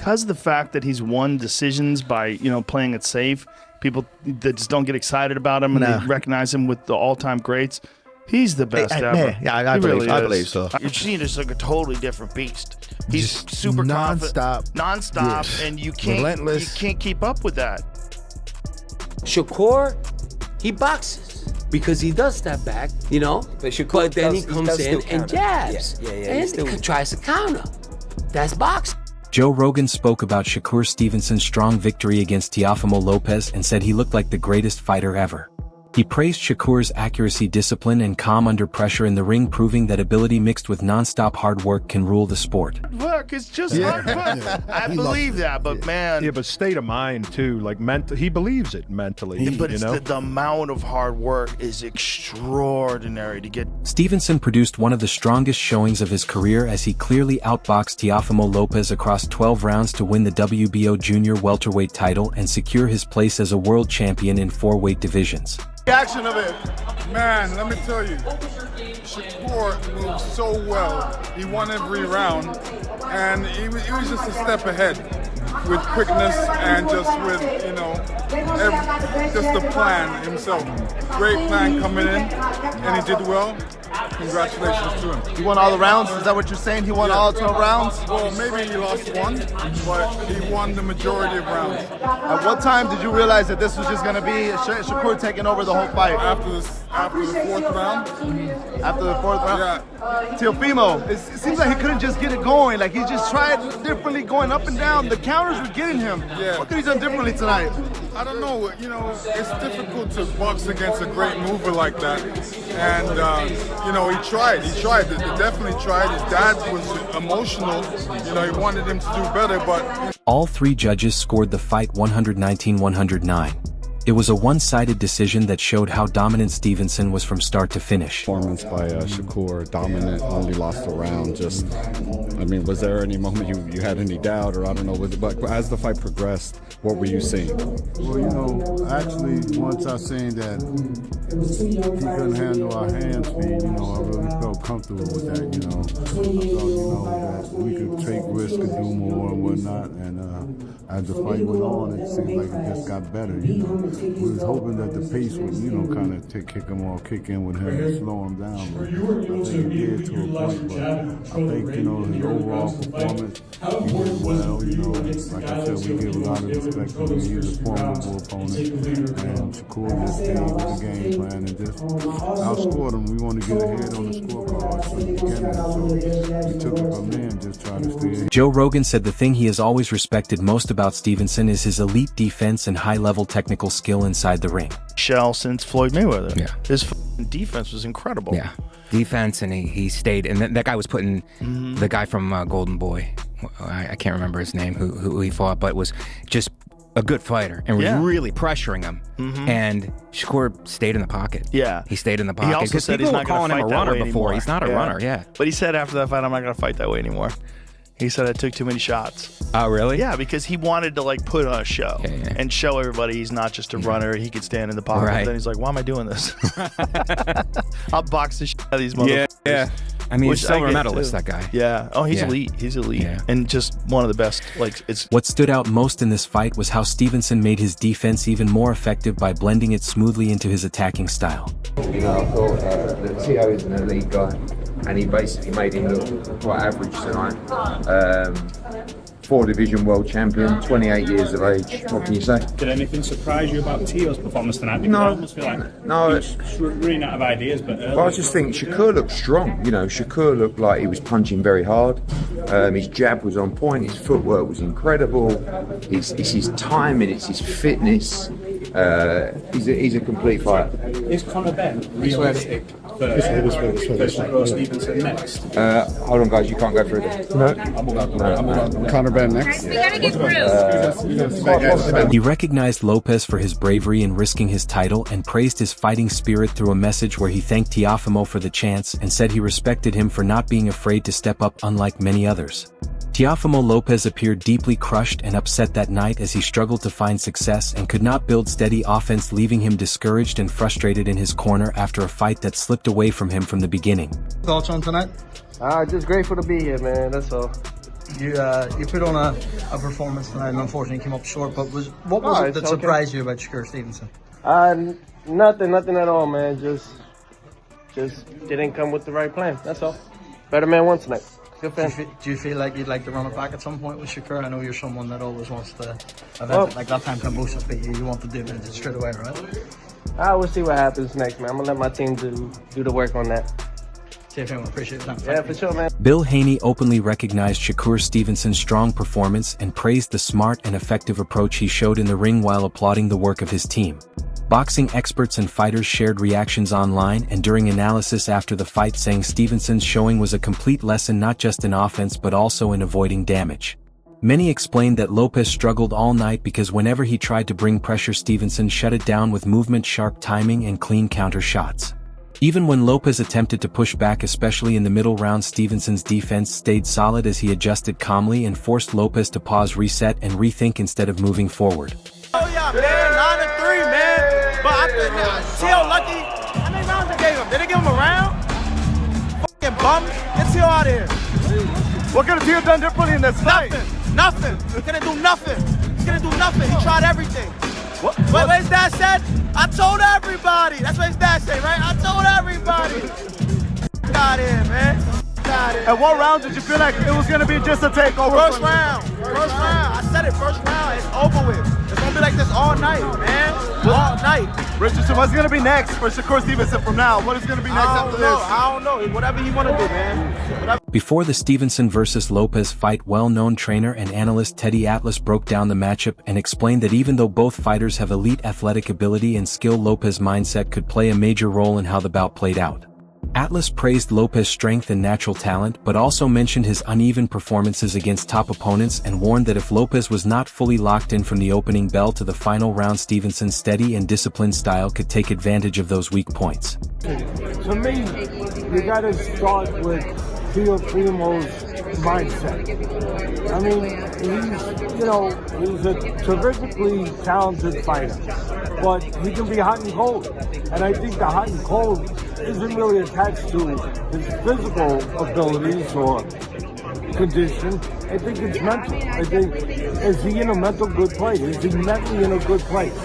because of the fact that he's won decisions by, you know, playing it safe, people that just don't get excited about him and they recognize him with the all-time greats. He's the best ever. Yeah, I believe so. You're seeing just like a totally different beast. He's just super nonstop, and you can't relentless. You can't keep up with that. Shakur, he boxes because he does step back, you know. But then he comes in and jabs, and tries to counter. That's boxing. Joe Rogan spoke about Shakur Stevenson's strong victory against Teofimo Lopez and said he looked like the greatest fighter ever. He praised Shakur's accuracy, discipline, and calm under pressure in the ring, proving that ability mixed with non-stop hard work can rule the sport. Work, it's just hard work. I believe that, but man. Yeah, but state of mind too, like he believes it mentally. But you know? the amount of hard work is extraordinary to get. Stevenson produced one of the strongest showings of his career as he clearly outboxed Teofimo Lopez across 12 rounds to win the WBO junior welterweight title and secure his place as a world champion in 4 weight divisions. Reaction of it. Man, let me tell you, Shakur moved so well. He won every round, and he was just a step ahead with quickness and just with, you know, just the plan himself. Great plan coming in, and he did well. Congratulations to him. He won all the rounds? Is that what you're saying? He won all 12 rounds? Well, maybe he lost one, but he won the majority of rounds. At what time did you realize that this was just going to be Shakur taking over the whole fight? After the 4th round. After the 4th round? Yeah. Teofimo, it seems like he couldn't just get it going. Like he just tried differently going up and down. The counters were getting him. Yeah. What could he done differently tonight? I don't know. You know, it's difficult to box against a great mover like that. And, you know, he tried. He definitely tried. His dad was emotional. You know, he wanted him to do better, but... All 3 judges scored the fight 119-109. It was a one-sided decision that showed how dominant Stevenson was from start to finish. Performance by Shakur, dominant, only lost a round. Just, I mean, was there any moment you had any doubt, or I don't know, but as the fight progressed, what were you seeing? Well, you know, actually, once I seen that he couldn't handle our hand speed, you know, I really felt comfortable with that, you know. I thought, you know, that we could take risks and do more and whatnot, and as the fight went on, it seemed like it just got better, you know. We was hoping that the pace would, you know, kind of kick him off, kick in with him and slow him down, but I think he did to a point, but I think, you know, his overall performance, he did well, you know. Like I said, we give a lot of respect to him. He's a formidable opponent, and Shakur just stayed with the game plan and just outscored him. We wanted to get ahead on the scorecard from the beginning, so we took it from there and just tried to stay ahead. Joe Rogan said the thing he has always respected most about Stevenson is his elite defense and high-level technical skill inside the ring. Shell since Floyd Mayweather. Yeah. His defense was incredible. Yeah. Defense, and he stayed, and that guy was putting the guy from Golden Boy, I can't remember his name, who he fought, but was just a good fighter and was really pressuring him. And Shakur stayed in the pocket. Yeah. He stayed in the pocket. He also said he's not going to fight him a that runner way before. anymore. He's not a runner, yeah. But he said after that fight, I'm not going to fight that way anymore. He said I took too many shots. Oh, really? Yeah, because he wanted to like put on a show and show everybody he's not just a runner. He could stand in the pocket. Right. Then he's like, why am I doing this? I'll box the shit out of these motherfuckers. Yeah. I mean, Which he's silver I get medalist, too. that guy. Yeah. Oh, he's elite. He's elite. Yeah. And just one of the best. Like, it's. What stood out most in this fight was how Stevenson made his defense even more effective by blending it smoothly into his attacking style. You know, I thought that Teo is an elite guy, and he basically made him look quite average tonight. 4-division world champion, 28 years of age. What can you say? Did anything surprise you about Teo's performance tonight? Because I almost feel like he's running out of ideas, but early. Well, I just think Shakur looked strong. You know, Shakur looked like he was punching very hard. His jab was on point. His footwork was incredible. It's his timing. It's his fitness. He's a complete fighter. Is Conor Ben realistic for Shakur Stevenson next? Hold on, guys. You can't go through this. No. Conor Ben next. We gotta get through. He recognized Lopez for his bravery in risking his title and praised his fighting spirit through a message where he thanked Teofimo for the chance and said he respected him for not being afraid to step up unlike many others. Teofimo Lopez appeared deeply crushed and upset that night as he struggled to find success and could not build steady offense, leaving him discouraged and frustrated in his corner after a fight that slipped away from him from the beginning. Thoughts on tonight? Just grateful to be here, man. That's all. You put on a performance tonight and unfortunately came up short. But what was it that surprised you about Shakur Stevenson? Nothing at all, man. Just didn't come with the right plan. That's all. Better man won tonight. Good fan. Do you feel like you'd like to run it back at some point with Shakur? I know you're someone that always wants to like that time Kambosos beat you. You want to do it straight away, right? I will see what happens next, man. I'm gonna let my team do the work on that. Teofimo, appreciate it. Yeah, for sure, man. Bill Haney openly recognized Shakur Stevenson's strong performance and praised the smart and effective approach he showed in the ring while applauding the work of his team. Boxing experts and fighters shared reactions online and during analysis after the fight, saying Stevenson's showing was a complete lesson not just in offense but also in avoiding damage. Many explained that Lopez struggled all night because whenever he tried to bring pressure, Stevenson shut it down with movement, sharp timing, and clean counter shots. Even when Lopez attempted to push back, especially in the middle round, Stevenson's defense stayed solid as he adjusted calmly and forced Lopez to pause, reset, and rethink instead of moving forward. Oh yeah, man, 9-3, man. But I think Teo lucky. How many rounds they gave him? Did they give him a round? Fucking bum. Get Teo out of here. What could Teo done differently in this fight? Nothing. He couldn't do nothing. He couldn't do nothing. He tried everything. What his dad said? I told everybody. That's what his dad said, right? I told everybody. Get out of here, man. At what round did you feel like it was going to be just a takeover? First round. I said it, first round. It's over with. It's going to be like this all night, man. All night. Richardson, what's going to be next for Shakur Stevenson from now? What is going to be next after this? I don't know. Whatever you want to do, man. Before the Stevenson vs. Lopez fight, well-known trainer and analyst Teddy Atlas broke down the matchup and explained that even though both fighters have elite athletic ability and skill, Lopez's mindset could play a major role in how the bout played out. Atlas praised Lopez's strength and natural talent, but also mentioned his uneven performances against top opponents and warned that if Lopez was not fully locked in from the opening bell to the final round, Stevenson's steady and disciplined style could take advantage of those weak points. To me, you gotta start with Teofimo's mindset. I mean, he's a terrifically talented fighter, but he can be hot and cold. And I think the hot and cold isn't really attached to his physical abilities or condition. I think it's mental. I think, is he in a mental good place? Is he mentally in a good place?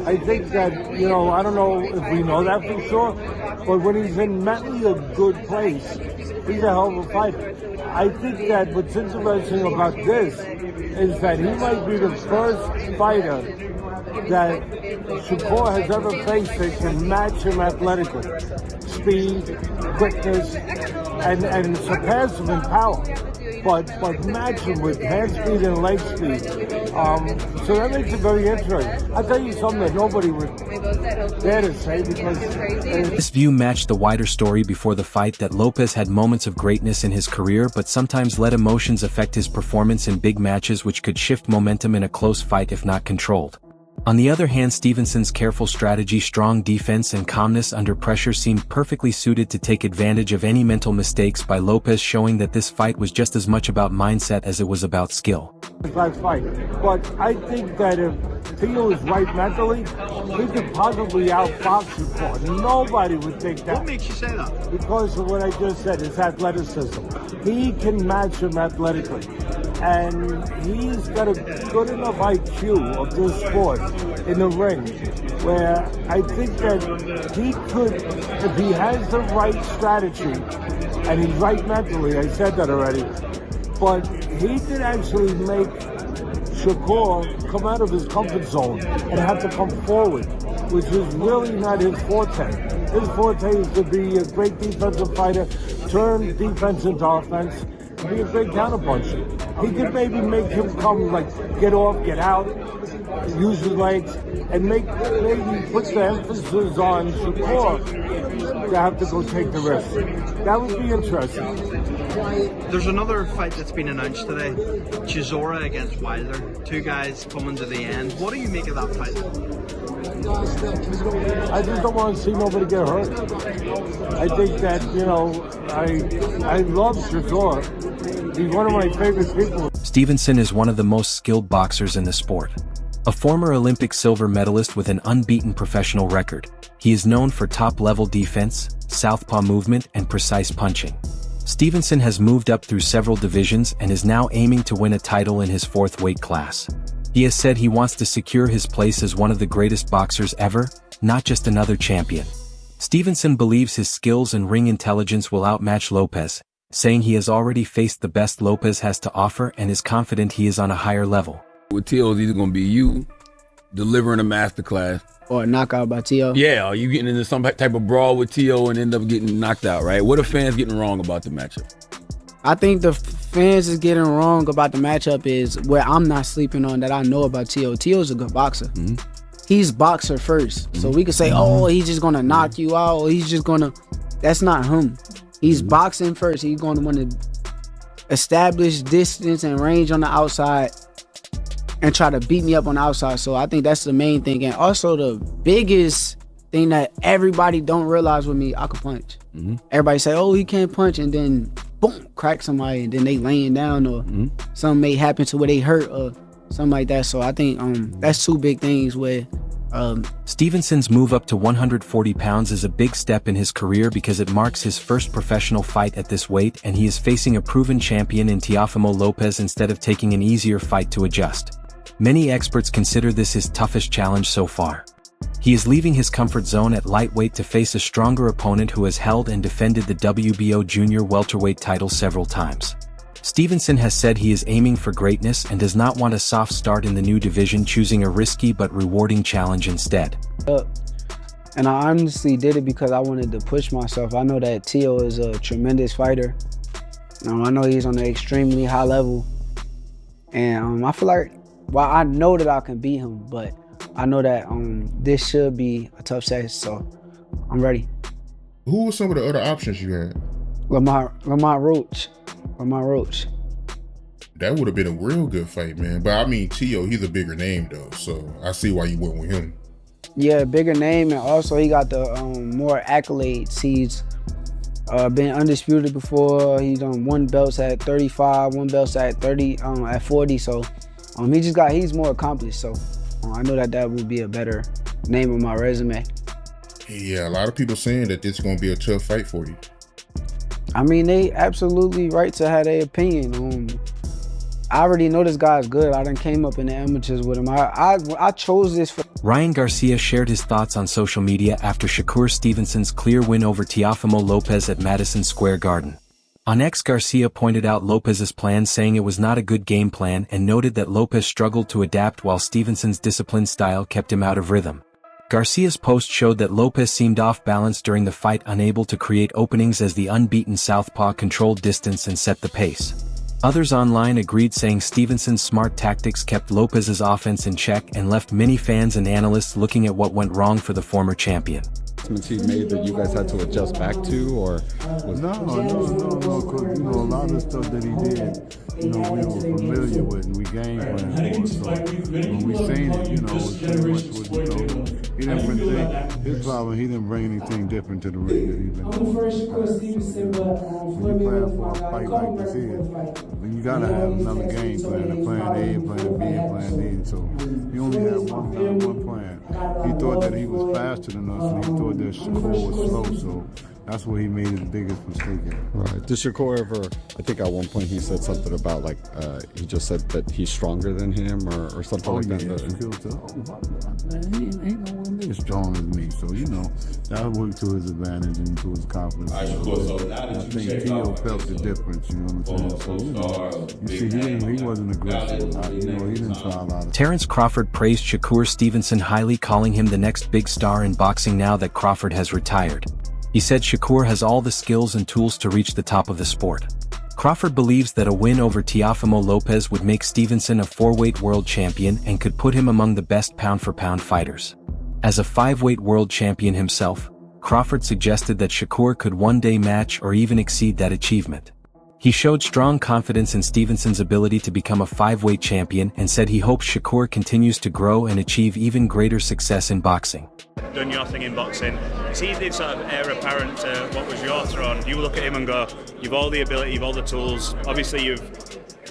I think that, I don't know if we know that for sure, but when he's in mentally a good place, he's a hell of a fighter. I think that what's interesting about this is that he might be the first fighter that Shakur has ever faced that can match him athletically. Speed, quickness, and surpass him in power. But match him with hand speed and leg speed. So that makes it very interesting. I'll tell you something that nobody would dare to say because... This view matched the wider story before the fight that Lopez had moments of greatness in his career but sometimes let emotions affect his performance in big matches, which could shift momentum in a close fight if not controlled. On the other hand, Stevenson's careful strategy, strong defense, and calmness under pressure seemed perfectly suited to take advantage of any mental mistakes by Lopez, showing that this fight was just as much about mindset as it was about skill. Fight. But I think that if Teo is right mentally, he could possibly outbox Shakur. Nobody would think that. What makes you say that? Because of what I just said, his athleticism. He can match him athletically. And he's got a good enough IQ of this sport in the ring where I think that he could, if he has the right strategy, and he's right mentally, I said that already, but he could actually make Shakur come out of his comfort zone and have to come forward, which is really not his forte. His forte is to be a great defensive fighter, turn defense into offense, be a great counterpuncher. He could maybe make him come, get off, get out, use his legs, and maybe put the emphasis on Shakur to have to go take the risk. That would be interesting. There's another fight that's been announced today, Chisora against Wilder. Two guys coming to the end. What do you make of that fight? I just don't want to see nobody get hurt. I think that, I love Shakur. He's one of my favorite people. Stevenson is one of the most skilled boxers in the sport. A former Olympic silver medalist with an unbeaten professional record, he is known for top-level defense, southpaw movement, and precise punching. Stevenson has moved up through several divisions and is now aiming to win a title in his 4th weight class. He has said he wants to secure his place as one of the greatest boxers ever, not just another champion. Stevenson believes his skills and ring intelligence will outmatch Lopez, saying he has already faced the best Lopez has to offer and is confident he is on a higher level. With Teo, it's either going to be you delivering a masterclass or a knockout by Teo. Yeah, or you getting into some type of brawl with Teo and end up getting knocked out, right? What are fans getting wrong about the matchup? I think the fans is getting wrong about the matchup is where I'm not sleeping on that I know about Teo. Teo's a good boxer. Mm-hmm. He's boxer first. Mm-hmm. So we could say, oh, he's just going to knock you out. Or he's just going to... That's not him. He's boxing first. He's going to want to establish distance and range on the outside and try to beat me up on the outside. So I think that's the main thing. And also the biggest thing that everybody don't realize with me, I can punch. Mm-hmm. Everybody say, oh, he can't punch, and then boom, crack somebody, and then they laying down, or something may happen to where they hurt or something like that. So I think that's two big things where Stevenson's move up to 140 pounds is a big step in his career because it marks his first professional fight at this weight, and he is facing a proven champion in Teofimo Lopez instead of taking an easier fight to adjust. Many experts consider this his toughest challenge so far. He is leaving his comfort zone at lightweight to face a stronger opponent who has held and defended the WBO junior welterweight title several times. Stevenson has said he is aiming for greatness and does not want a soft start in the new division, choosing a risky but rewarding challenge instead. And I honestly did it because I wanted to push myself. I know that Teo is a tremendous fighter. I know he's on an extremely high level. And I feel like, well, I know that I can beat him, but I know that this should be a tough set, so I'm ready. Who were some of the other options you had? Lamar Roach. That would have been a real good fight, man. But I mean, Teo, he's a bigger name though, so I see why you went with him. Yeah, bigger name, and also he got the more accolades. He's been undisputed before. He's won belts at 35, won belts at 30, at 40. So he's more accomplished. So I know that would be a better name on my resume. Yeah, a lot of people saying that this is gonna be a tough fight for you. I mean, they absolutely right to have their opinion. I already know this guy's good. I done came up in the amateurs with him. I chose this for... Ryan Garcia shared his thoughts on social media after Shakur Stevenson's clear win over Teofimo Lopez at Madison Square Garden. On X, Garcia pointed out Lopez's plan, saying it was not a good game plan, and noted that Lopez struggled to adapt while Stevenson's disciplined style kept him out of rhythm. Garcia's post showed that Lopez seemed off balance during the fight, unable to create openings as the unbeaten southpaw controlled distance and set the pace. Others online agreed, saying Stevenson's smart tactics kept Lopez's offense in check and left many fans and analysts looking at what went wrong for the former champion. He made that you guys had to adjust back to, or was no, because a lot of stuff that he did, we were familiar with and we game plan for. So when we seen it, it was pretty much what he didn't bring his problem. He didn't bring anything different to the ring that he's been doing. When you plan for a fight like this you gotta have another game plan, a plan A, plan B, and plan D. So he only had one plan. He thought that he was faster than us, and he thought that Shakur was slow, so that's where he made his biggest mistake at. Right. Did Shakur ever, I think at one point he said something about he just said that he's stronger than him or something like that. He ain't nowhere near as strong as me, so that worked to his advantage and to his confidence. I think Teo felt the difference, you know what I'm saying? So, he wasn't aggressive. He didn't try a lot of... Terrence Crawford praised Shakur Stevenson highly, calling him the next big star in boxing now that Crawford has retired. He said Shakur has all the skills and tools to reach the top of the sport. Crawford believes that a win over Teofimo Lopez would make Stevenson a 4-weight world champion and could put him among the best pound-for-pound fighters. As a 5-weight world champion himself, Crawford suggested that Shakur could one day match or even exceed that achievement. He showed strong confidence in Stevenson's ability to become a 5-weight champion and said he hopes Shakur continues to grow and achieve even greater success in boxing. Done your thing in boxing. It's easy to sort of heir apparent to what was your throne. You look at him and go, you've all the ability, you've all the tools. Obviously you're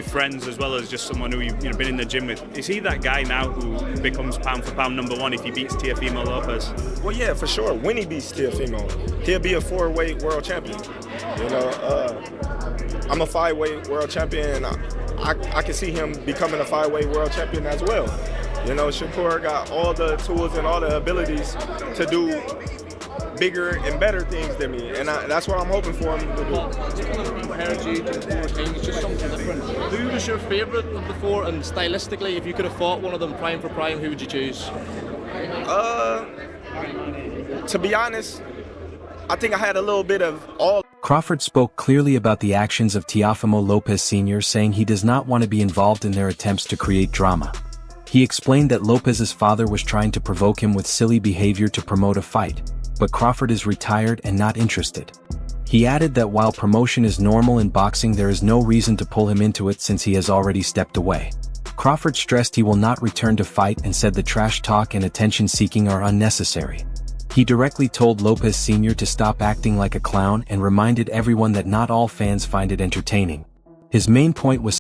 friends as well as just someone who you've been in the gym with. Is he that guy now who becomes pound for pound #1 if he beats Teofimo Lopez? Well, yeah, for sure. When he beats Teofimo, he'll be a 4-weight world champion. You know, I'm a 5-weight world champion. I can see him becoming a 5-weight world champion as well. You know, Shakur got all the tools and all the abilities to do bigger and better things than me, and that's what I'm hoping for him to do. Just something different. Who was your favourite of the four, and stylistically, if you could have fought one of them prime for prime, who would you choose? To be honest, I think I had a little bit of all. Crawford spoke clearly about the actions of Teofimo Lopez Sr., saying he does not want to be involved in their attempts to create drama. He explained that Lopez's father was trying to provoke him with silly behavior to promote a fight, but Crawford is retired and not interested. He added that while promotion is normal in boxing, there is no reason to pull him into it since he has already stepped away. Crawford stressed he will not return to fight and said the trash talk and attention-seeking are unnecessary. He directly told Lopez Sr. to stop acting like a clown and reminded everyone that not all fans find it entertaining. His main point was